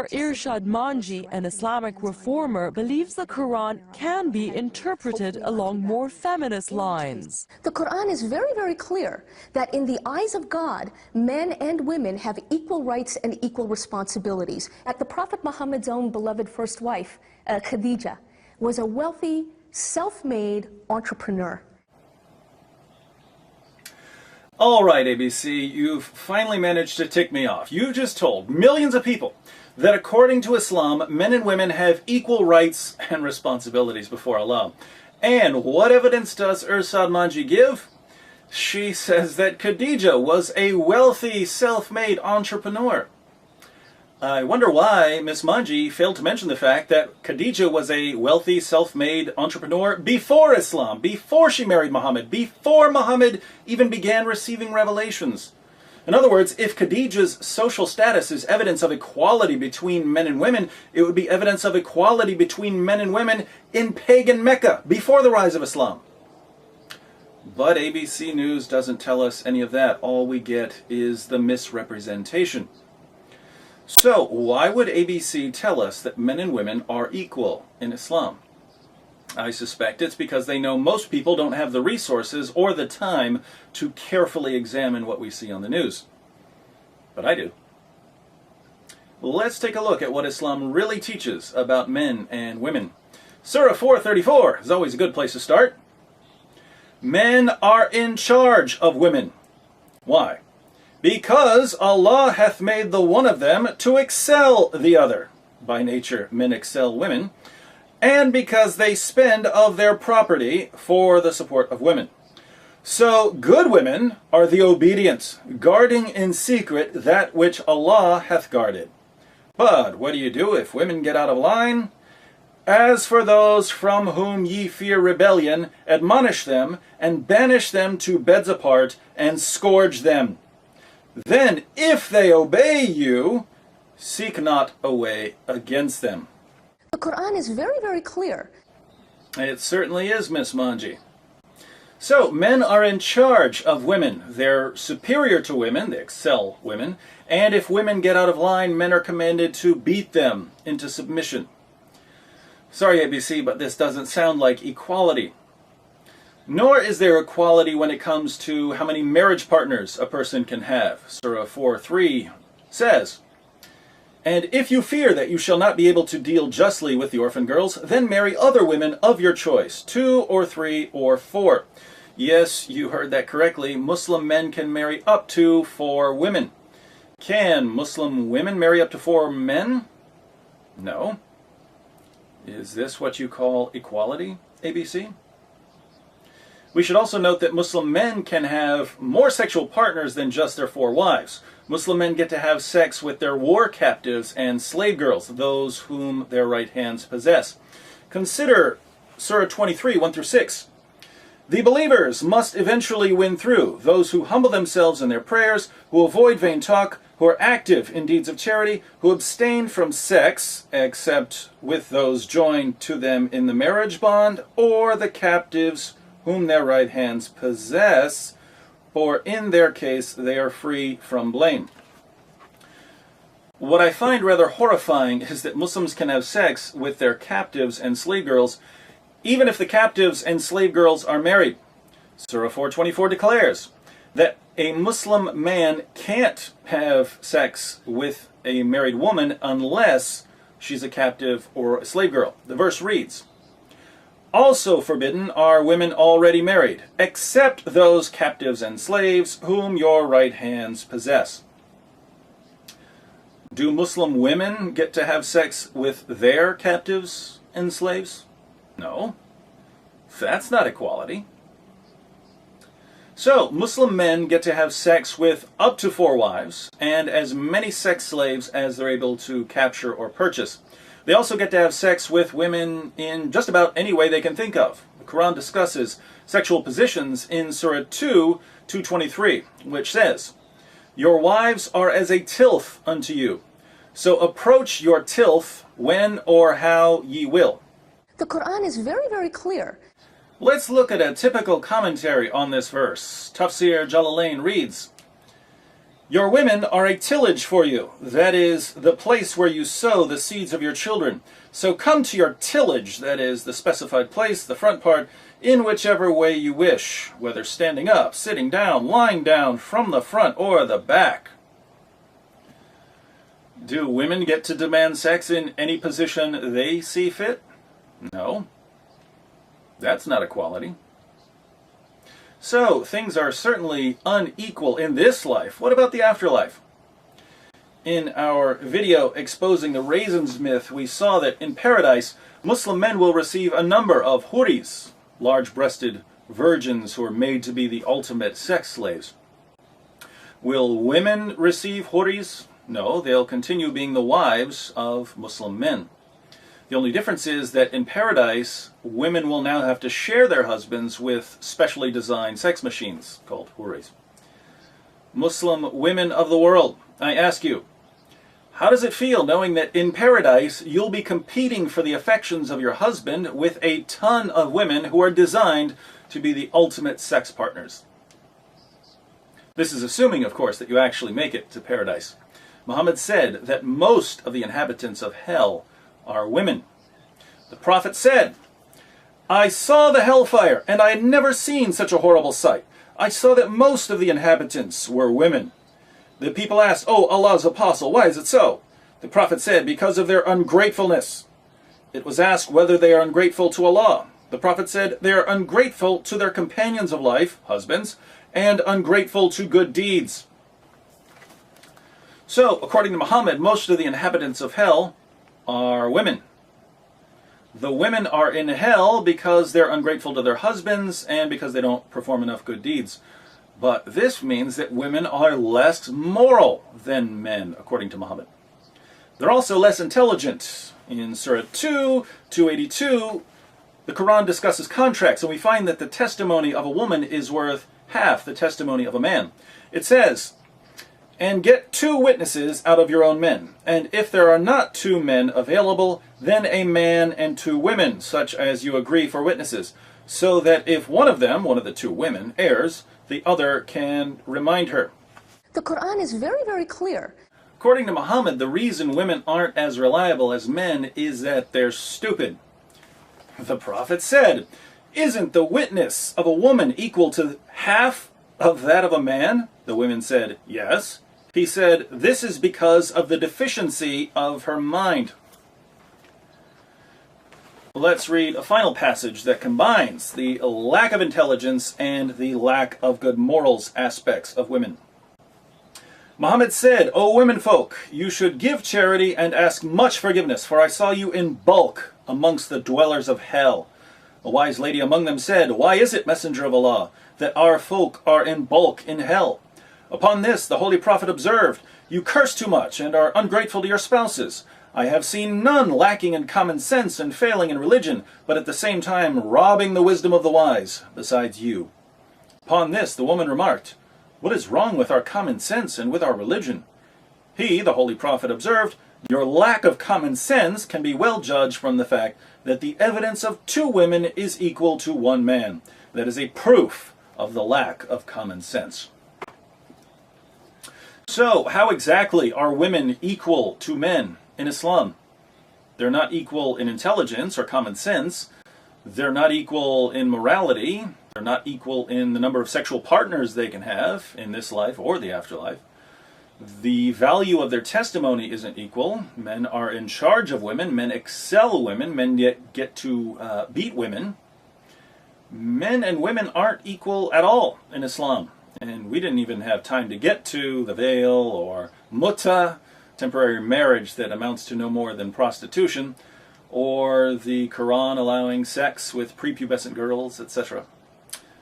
Tafsir Irshad Manji, an Islamic reformer, believes the Quran can be interpreted along more feminist lines. The Quran is very, very clear that in the eyes of God, men and women have equal rights and equal responsibilities. At the Prophet Muhammad's own beloved first wife, Khadija, was a wealthy, self-made entrepreneur. All right, ABC, you've finally managed to tick me off. You just told millions of people that according to Islam, men and women have equal rights and responsibilities before Allah. And what evidence does Irshad Manji give? She says that Khadija was a wealthy, self-made entrepreneur. I wonder why Miss Manji failed to mention the fact that Khadija was a wealthy, self-made entrepreneur before Islam, before she married Muhammad, before Muhammad even began receiving revelations. In other words, if Khadija's social status is evidence of equality between men and women, it would be evidence of equality between men and women in pagan Mecca, before the rise of Islam. But ABC News doesn't tell us any of that. All we get is the misrepresentation. So, why would ABC tell us that men and women are equal in Islam? I suspect it's because they know most people don't have the resources or the time to carefully examine what we see on the news. But I do. Let's take a look at what Islam really teaches about men and women. Surah 434 is always a good place to start. Men are in charge of women. Why? Because Allah hath made the one of them to excel the other. By nature, men excel women. And because they spend of their property for the support of women. So good women are the obedient, guarding in secret that which Allah hath guarded. But what do you do if women get out of line? As for those from whom ye fear rebellion, admonish them, and banish them to beds apart, and scourge them. Then, if they obey you, seek not a way against them. The Quran is very, very clear. It certainly is, Miss Manji. So, men are in charge of women. They're superior to women, they excel women, and if women get out of line, men are commanded to beat them into submission. Sorry, ABC, but this doesn't sound like equality. Nor is there equality when it comes to how many marriage partners a person can have. Surah 4:3 says, "And if you fear that you shall not be able to deal justly with the orphan girls, then marry other women of your choice, 2 or 3 or 4. Yes, you heard that correctly. Muslim men can marry up to 4 women. Can Muslim women marry up to 4 men? No. Is this what you call equality, ABC? We should also note that Muslim men can have more sexual partners than just their 4 wives. Muslim men get to have sex with their war captives and slave girls, those whom their right hands possess. Consider Surah 23, 1-6. The believers must eventually win through, those who humble themselves in their prayers, who avoid vain talk, who are active in deeds of charity, who abstain from sex, except with those joined to them in the marriage bond, or the captives whom their right hands possess, for in their case they are free from blame." What I find rather horrifying is that Muslims can have sex with their captives and slave girls, even if the captives and slave girls are married. Surah 4:24 declares that a Muslim man can't have sex with a married woman unless she's a captive or a slave girl. The verse reads, "Also forbidden are women already married, except those captives and slaves whom your right hands possess." Do Muslim women get to have sex with their captives and slaves? No. That's not equality. So, Muslim men get to have sex with up to 4 wives, and as many sex slaves as they're able to capture or purchase. They also get to have sex with women in just about any way they can think of. The Quran discusses sexual positions in Surah 2, 2:23, which says, "Your wives are as a tilth unto you, so approach your tilth when or how ye will." The Quran is very, very clear. Let's look at a typical commentary on this verse. Tafsir Jalalain reads, Your women are a tillage for you. That is the place where you sow the seeds of your children. So come to your tillage, that is the specified place, the front part, in whichever way you wish, whether standing up, sitting down, lying down, from the front or the back. Do women get to demand sex in any position they see fit? No. That's not equality. So, things are certainly unequal in this life. What about the afterlife? In our video exposing the raisins myth, we saw that in paradise, Muslim men will receive a number of huris, large-breasted virgins who are made to be the ultimate sex slaves. Will women receive huris? No, they'll continue being the wives of Muslim men. The only difference is that in paradise, women will now have to share their husbands with specially designed sex machines called huris. Muslim women of the world, I ask you, how does it feel knowing that in paradise you'll be competing for the affections of your husband with a ton of women who are designed to be the ultimate sex partners? This is assuming, of course, that you actually make it to paradise. Muhammad said that most of the inhabitants of hell are women. The Prophet said, I saw the hellfire, and I had never seen such a horrible sight. I saw that most of the inhabitants were women. The people asked, Oh, Allah's apostle, why is it so? The Prophet said, because of their ungratefulness. It was asked whether they are ungrateful to Allah. The Prophet said, they are ungrateful to their companions of life, husbands, and ungrateful to good deeds. So, according to Muhammad, most of the inhabitants of hell are women. The women are in hell because they're ungrateful to their husbands and because they don't perform enough good deeds. But this means that women are less moral than men, according to Muhammad. They're also less intelligent. In Surah 2, 282, the Quran discusses contracts, and we find that the testimony of a woman is worth half the testimony of a man. It says, and get 2 witnesses out of your own men. And if there are not 2 men available, then a man and 2 women, such as you agree for witnesses, so that if one of them, one of the 2 women, errs, the other can remind her. The Quran is very, very clear. According to Muhammad, the reason women aren't as reliable as men is that they're stupid. The Prophet said, isn't the witness of a woman equal to half of that of a man? The women said, yes. He said, this is because of the deficiency of her mind. Let's read a final passage that combines the lack of intelligence and the lack of good morals aspects of women. Muhammad said, O womenfolk, you should give charity and ask much forgiveness, for I saw you in bulk amongst the dwellers of hell. A wise lady among them said, why is it, Messenger of Allah, that our folk are in bulk in hell? Upon this, the Holy Prophet observed, you curse too much and are ungrateful to your spouses. I have seen none lacking in common sense and failing in religion, but at the same time robbing the wisdom of the wise, besides you. Upon this, the woman remarked, what is wrong with our common sense and with our religion? He, the Holy Prophet, observed, your lack of common sense can be well judged from the fact that the evidence of 2 women is equal to 1 man. That is a proof of the lack of common sense. So, how exactly are women equal to men in Islam? They're not equal in intelligence or common sense. They're not equal in morality. They're not equal in the number of sexual partners they can have in this life or the afterlife. The value of their testimony isn't equal. Men are in charge of women. Men excel women. Men get to beat women. Men and women aren't equal at all in Islam. And we didn't even have time to get to the veil or mutta, temporary marriage that amounts to no more than prostitution, or the Quran allowing sex with prepubescent girls, etc.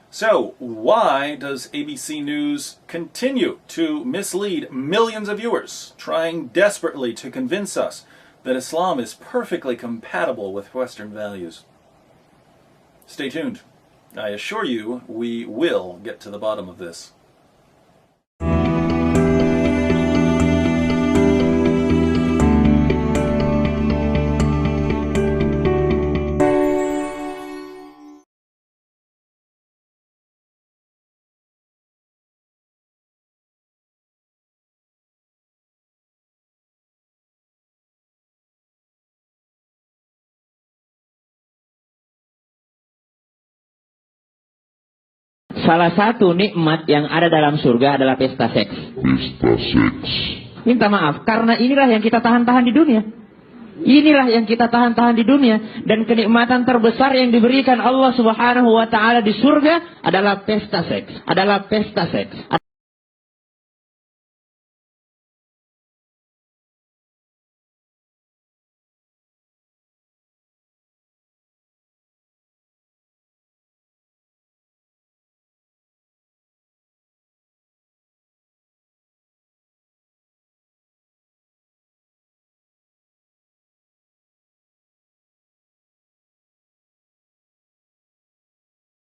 So, why does ABC News continue to mislead millions of viewers, trying desperately to convince us that Islam is perfectly compatible with Western values? Stay tuned. I assure you, we will get to the bottom of this. salah satu nikmat yang ada dalam surga adalah pesta seks. Pesta seks. Minta maaf, karena inilah yang kita tahan-tahan di dunia. Inilah yang kita tahan-tahan di dunia. Dan kenikmatan terbesar yang diberikan Allah Subhanahu wa ta'ala di surga adalah pesta seks. Adalah pesta seks.